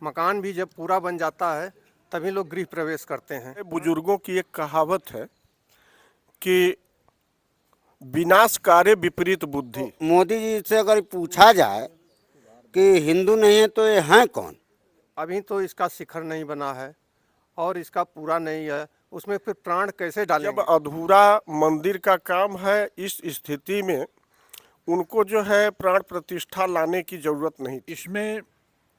मकान भी जब पूरा बन जाता है तभी लोग गृह प्रवेश करते हैं। बुजुर्गों की एक कहावत है कि विनाश कार्य विपरीत बुद्धि। मोदी जी से अगर पूछा जाए कि हिंदू नहीं है तो ये हैं कौन? अभी तो इसका शिखर नहीं बना है और इसका पूरा नहीं है, उसमें फिर प्राण कैसे जब डालेंगे? अधूरा मंदिर का काम है, इस स्थिति में उनको जो है प्राण प्रतिष्ठा लाने की जरूरत नहीं थी। इसमें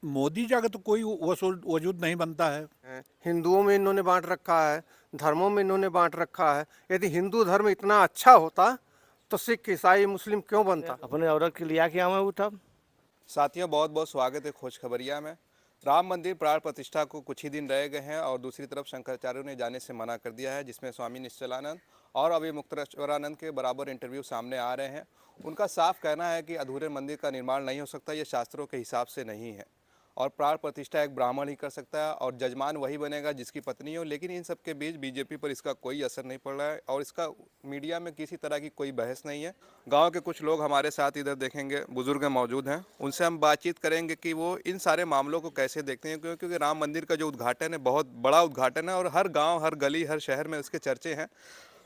मोदी जी का तो कोई वजूद नहीं बनता है। हिंदुओं में इन्होंने बांट रखा है, धर्मों में इन्होंने बांट रखा है। यदि हिंदू धर्म इतना अच्छा होता तो सिख, ईसाई, मुस्लिम क्यों बनता? अपने औरत के लिया क्या मैं उठा। साथियों, बहुत बहुत स्वागत है खोज खबरिया में। राम मंदिर प्राण प्रतिष्ठा को कुछ ही दिन रह गए हैं और दूसरी तरफ शंकराचार्यों ने जाने से मना कर दिया है, जिसमें स्वामी निश्चलानंद और अभी मुक्तेश्वरानंद के बराबर इंटरव्यू सामने आ रहे हैं। उनका साफ कहना है कि अधूरे मंदिर का निर्माण नहीं हो सकता, ये शास्त्रों के हिसाब से नहीं है और प्राण प्रतिष्ठा एक ब्राह्मण ही कर सकता है और जजमान वही बनेगा जिसकी पत्नी हो। लेकिन इन सब के बीच बीजेपी पर इसका कोई असर नहीं पड़ रहा है और इसका मीडिया में किसी तरह की कोई बहस नहीं है। गांव के कुछ लोग हमारे साथ इधर देखेंगे, बुजुर्ग मौजूद हैं, उनसे हम बातचीत करेंगे कि वो इन सारे मामलों को कैसे देखते हैं, क्योंकि राम मंदिर का जो उद्घाटन है बहुत बड़ा उद्घाटन है और हर गाँव, हर गली, हर शहर में उसके चर्चे हैं।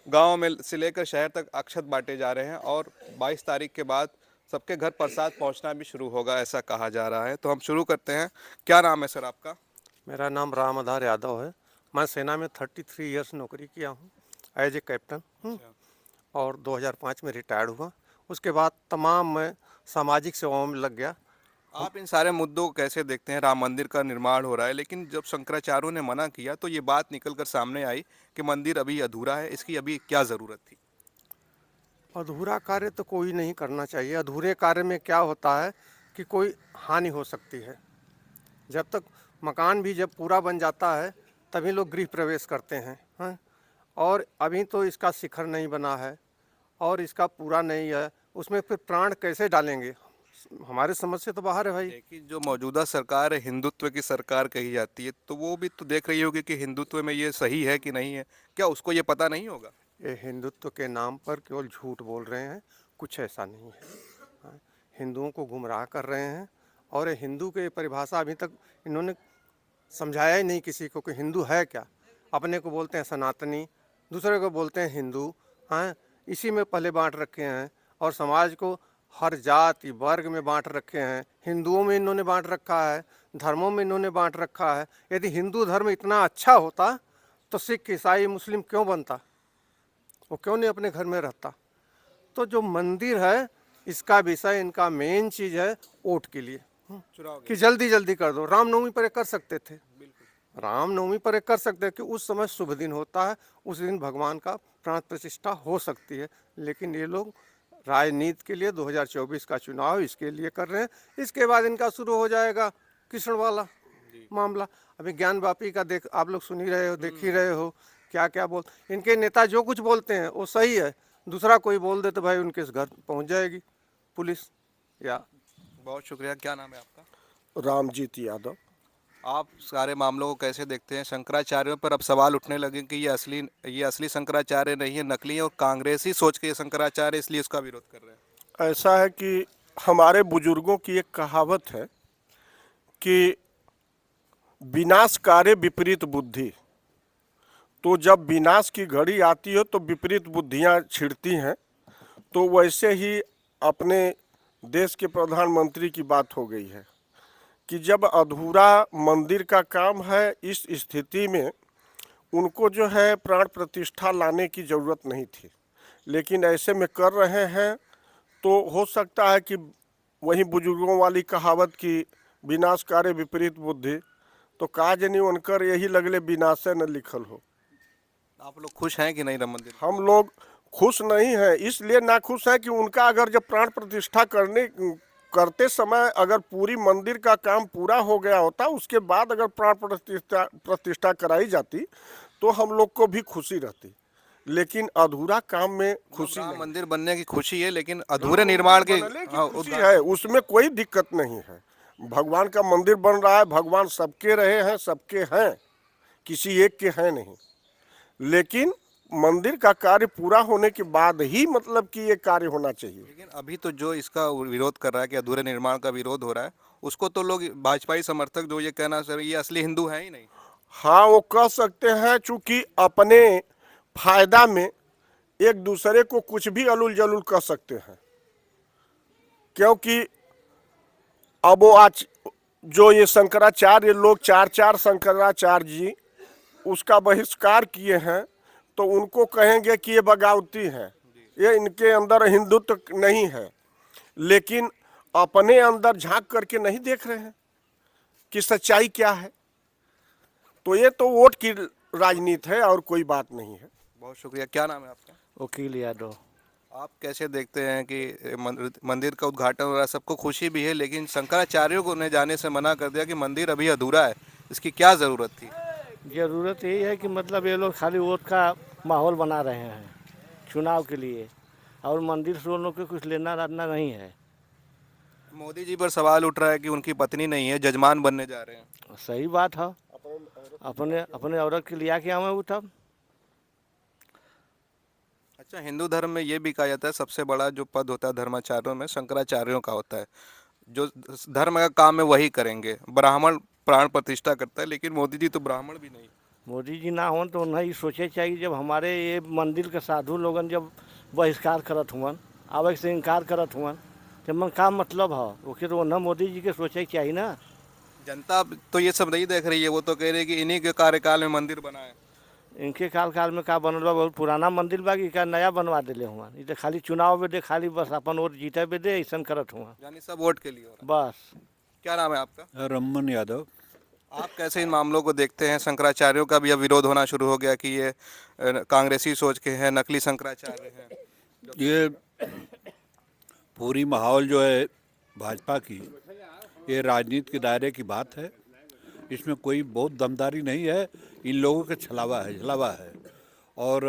गाँव में से लेकर शहर तक अक्षत बांटे जा रहे हैं और 22 तारीख के बाद सबके घर प्रसाद पहुंचना भी शुरू होगा, ऐसा कहा जा रहा है। तो हम शुरू करते हैं। क्या नाम है सर आपका? मेरा नाम राम आधार यादव है। मैं सेना में 33 इयर्स नौकरी किया हूँ एज ए कैप्टन और 2005 में रिटायर्ड हुआ। उसके बाद तमाम मैं सामाजिक सेवाओं में लग गया। आप इन सारे मुद्दों को कैसे देखते हैं? राम मंदिर का निर्माण हो रहा है, लेकिन जब शंकराचार्यों ने मना किया तो ये बात निकल कर सामने आई कि मंदिर अभी अधूरा है, इसकी अभी क्या ज़रूरत थी? अधूरा कार्य तो कोई नहीं करना चाहिए। अधूरे कार्य में क्या होता है कि कोई हानि हो सकती है। जब तक मकान भी जब पूरा बन जाता है तभी लोग गृह प्रवेश करते हैं, हाँ? और अभी तो इसका शिखर नहीं बना है और इसका पूरा नहीं है, उसमें फिर प्राण कैसे डालेंगे? हमारे समझ से तो बाहर है भाई। लेकिन जो मौजूदा सरकार है, हिंदुत्व की सरकार कही जाती है, तो वो भी तो देख रही होगी कि हिंदुत्व में ये सही है कि नहीं है। क्या उसको ये पता नहीं होगा? ये हिंदुत्व के नाम पर केवल झूठ बोल रहे हैं, कुछ ऐसा नहीं है, हाँ? हिंदुओं को गुमराह कर रहे हैं और ये हिंदू की परिभाषा अभी तक इन्होंने समझाया ही नहीं किसी को कि हिंदू है क्या। अपने को बोलते हैं सनातनी, दूसरे को बोलते हैं हिंदू, हाँ? इसी में पहले बांट रखे हैं और समाज को हर जाति वर्ग में बांट रखे हैं। हिंदुओं में इन्होंने बांट रखा है, धर्मों में इन्होंने बांट रखा है। यदि हिंदू धर्म इतना अच्छा होता तो सिख, ईसाई, मुस्लिम क्यों बनता? वो क्यों नहीं अपने घर में रहता? तो जो मंदिर है इसका विषय, इनका मेन चीज़ है वोट के लिए कि जल्दी जल्दी कर दो। रामनवमी पर कर सकते थे, रामनवमी पर कर सकते हैं कि उस समय शुभ दिन होता है, उस दिन भगवान का प्राण प्रतिष्ठा हो सकती है। लेकिन ये लोग राजनीति के लिए 2024 का चुनाव इसके लिए कर रहे हैं। इसके बाद इनका शुरू हो जाएगा कृष्ण वाला मामला। अभी ज्ञान वापी का देख, आप लोग सुन ही रहे हो, देख ही रहे हो क्या क्या बोल। इनके नेता जो कुछ बोलते हैं वो सही है, दूसरा कोई बोल दे तो भाई उनके घर पहुंच जाएगी पुलिस। या बहुत शुक्रिया। क्या नाम है आपका? रामजीत यादव। आप सारे मामलों को कैसे देखते हैं? शंकराचार्यों पर अब सवाल उठने लगे कि ये असली शंकराचार्य नहीं है, नकली है और कांग्रेसी सोच के ये शंकराचार्य, इसलिए उसका विरोध कर रहे हैं। ऐसा है कि हमारे बुजुर्गों की एक कहावत है कि विनाश कार्य विपरीत बुद्धि। तो जब विनाश की घड़ी आती है तो विपरीत बुद्धियां छिड़ती हैं। तो वैसे ही अपने देश के प्रधानमंत्री की बात हो गई है कि जब अधूरा मंदिर का काम है, इस स्थिति में उनको जो है प्राण प्रतिष्ठा लाने की ज़रूरत नहीं थी, लेकिन ऐसे में कर रहे हैं। तो हो सकता है कि वही बुजुर्गों वाली कहावत की विनाश कार्य विपरीत बुद्धि, तो काज नहीं उनकर यही लगले विनाशे न लिखल हो। आप लोग खुश हैं कि नहीं राम मंदिर? हम लोग खुश नहीं हैं, इसलिए नाखुश हैं कि उनका अगर जब प्राण प्रतिष्ठा करते समय अगर पूरी मंदिर का काम पूरा हो गया होता, उसके बाद अगर प्राण प्रतिष्ठा कराई जाती तो हम लोग को भी खुशी रहती। लेकिन अधूरा काम में खुशी राम नहीं। मंदिर बनने की खुशी है, लेकिन अधूरे निर्माण की खुशी है, उसमें कोई दिक्कत नहीं है। भगवान का मंदिर बन रहा है, भगवान सबके रहे हैं, सबके हैं, किसी एक के हैं नहीं। लेकिन मंदिर का कार्य पूरा होने के बाद ही मतलब कि ये कार्य होना चाहिए। लेकिन अभी तो जो इसका विरोध कर रहा है कि अधूरे निर्माण का विरोध हो रहा है, उसको तो लोग भाजपाई समर्थक जो ये कहना सर ये असली हिंदू है ही नहीं। हाँ, वो कह सकते हैं, चूंकि अपने फायदा में एक दूसरे को कुछ भी अलुल जलुल कह सकते हैं, क्योंकि अब वो आज जो ये शंकराचार्य लोग चार शंकराचार्य जी उसका बहिष्कार किए हैं, तो उनको कहेंगे कि ये बगावती हैं, ये इनके अंदर हिंदुत्व नहीं है। लेकिन अपने अंदर झांक करके नहीं देख रहे हैं कि सच्चाई क्या है। तो ये तो वोट की राजनीति है और कोई बात नहीं है। बहुत शुक्रिया। क्या नाम है आपका? वकील यादव। आप कैसे देखते हैं कि मंदिर का उद्घाटन हो रहा है, सबको खुशी भी है, लेकिन शंकराचार्यों को ने जाने से मना कर दिया कि मंदिर अभी अधूरा है, इसकी क्या ज़रूरत थी? ज़रूरत यही है कि मतलब ये लोग खाली वोट का माहौल बना रहे हैं चुनाव के लिए, और मंदिर से उन लोग को कुछ लेना देना नहीं है। मोदी जी पर सवाल उठ रहा है कि उनकी पत्नी नहीं है, जजमान बनने जा रहे हैं। सही बात है, अपने अपने औरत के लिया के आवे वो तब। अच्छा, हिंदू धर्म में ये भी कहा जाता है सबसे बड़ा जो पद होता है धर्माचार्यों में शंकराचार्यों का होता है, जो धर्म का काम है वही करेंगे। ब्राह्मण प्राण प्रतिष्ठा करता है, लेकिन मोदी जी तो ब्राह्मण भी नहीं। मोदी जी ना हों तो उन्हें ये सोचे चाहिए, जब हमारे ये मंदिर के साधु लोगन जब बहिष्कार करत हुअन, आवे से इनकार करत हुअन, तो मन का मतलब है वो कि तो न मोदी जी के सोचे चाहिए ना। जनता तो ये सब नहीं देख रही है, वो तो कह रही है कि इन्हीं के कार्यकाल में मंदिर बना है। इनके काल में का बनल बा, बहुत पुराना मंदिर बा कि का नया बनवा दिले हुआ। ये तो खाली चुनाव में दे, खाली बस अपन वोट जीते भी दे, ऐसा करत हुआ यानी सब वोट के लिए हो रहा है। बस। क्या नाम है आपका? रमन यादव। आप कैसे इन मामलों को देखते हैं? शंकराचार्यों का भी अब विरोध होना शुरू हो गया कि ये कांग्रेसी सोच के हैं, नकली शंकराचार्य हैं। ये पूरी माहौल जो है भाजपा की, ये राजनीति के दायरे की बात है। इसमें कोई बहुत दमदारी नहीं है, इन लोगों के छलावा है। और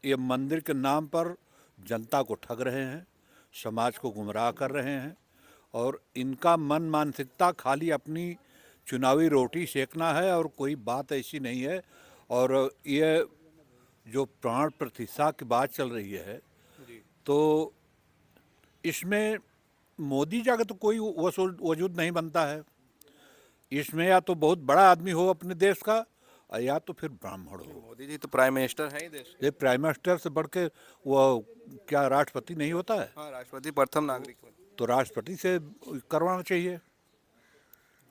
ये मंदिर के नाम पर जनता को ठग रहे हैं, समाज को गुमराह कर रहे हैं, और इनका मन मानसिकता खाली अपनी चुनावी रोटी सेकना है, और कोई बात ऐसी नहीं है। और ये जो प्राण प्रतिष्ठा की बात चल रही है, तो इसमें मोदी जी का तो कोई वजूद नहीं बनता है। इसमें या तो बहुत बड़ा आदमी हो अपने देश का, और या तो फिर ब्राह्मण हो। मोदी जी तो प्राइम मिनिस्टर हैं ही देश के। ये प्राइम मिनिस्टर से बढ़ के वो क्या राष्ट्रपति नहीं होता है? हाँ, राष्ट्रपति प्रथम नागरिक हैं। तो राष्ट्रपति से करवाना चाहिए।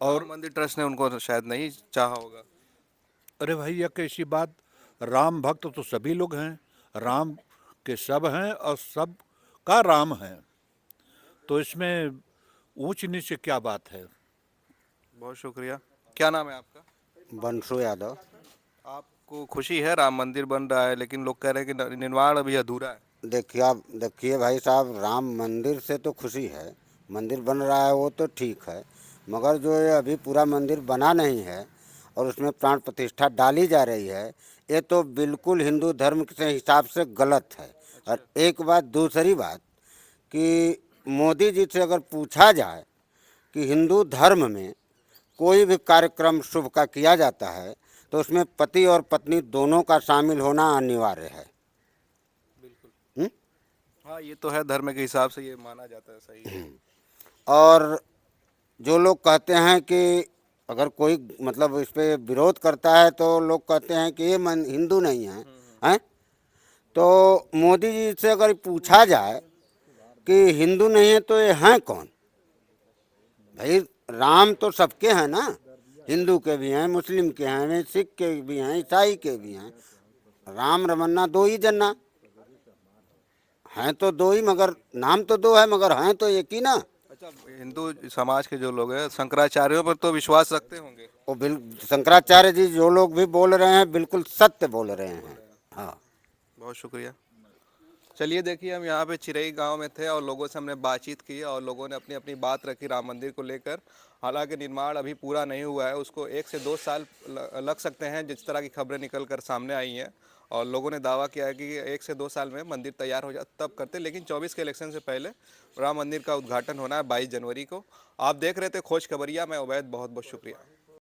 और मंदिर ट्रस्ट ने उनको शायद नहीं चाहा होगा। अरे भाई, एक ऐसी बात, राम भक्त तो सभी लोग हैं, राम के सब हैं और सब का राम है, तो इसमें ऊंच नीच से क्या बात है? बहुत शुक्रिया। क्या नाम है आपका? बंसु यादव। आपको खुशी है राम मंदिर बन रहा है, लेकिन लोग कह रहे हैं कि निर्माण अभी अधूरा है। देखिए भाई साहब, राम मंदिर से तो खुशी है, मंदिर बन रहा है वो तो ठीक है, मगर जो ये अभी पूरा मंदिर बना नहीं है और उसमें प्राण प्रतिष्ठा डाली जा रही है, ये तो बिल्कुल हिंदू धर्म के हिसाब से गलत है। और एक बात, दूसरी बात कि मोदी जी से अगर पूछा जाए कि हिंदू धर्म में कोई भी कार्यक्रम शुभ का किया जाता है तो उसमें पति और पत्नी दोनों का शामिल होना अनिवार्य है। हाँ, ये तो है, धर्म के हिसाब से ये माना जाता है, सही है। और जो लोग कहते हैं कि अगर कोई मतलब इस पे विरोध करता है तो लोग कहते हैं कि ये हिंदू नहीं है, हैं? तो मोदी जी से अगर पूछा जाए कि हिंदू नहीं है तो ये हैं कौन? भाई राम तो सबके हैं ना, हिंदू के भी हैं, मुस्लिम के हैं, सिख के भी हैं, ईसाई के भी हैं। राम रमन्ना दो ही जन्ना हैं, तो दो ही, मगर नाम तो दो है मगर हैं तो एक ही ना। अच्छा, हिंदू समाज के जो लोग हैं शंकराचार्यों पर तो विश्वास रखते होंगे। वो शंकराचार्य जी जो लोग भी बोल रहे हैं बिल्कुल सत्य बोल रहे हैं। हाँ, बहुत शुक्रिया। चलिए देखिए, हम यहाँ पे चिरई गांव में थे और लोगों से हमने बातचीत की और लोगों ने अपनी अपनी बात रखी राम मंदिर को लेकर। हालांकि निर्माण अभी पूरा नहीं हुआ है, उसको 1 से 2 साल लग सकते हैं, जिस तरह की खबरें निकल कर सामने आई हैं। और लोगों ने दावा किया है कि 1 से 2 साल में मंदिर तैयार हो जाए तब करते, लेकिन 24 के इलेक्शन से पहले राम मंदिर का उद्घाटन होना है 22 जनवरी को। आप देख रहे थे खोज खबरिया, मैं उबैद, बहुत बहुत शुक्रिया।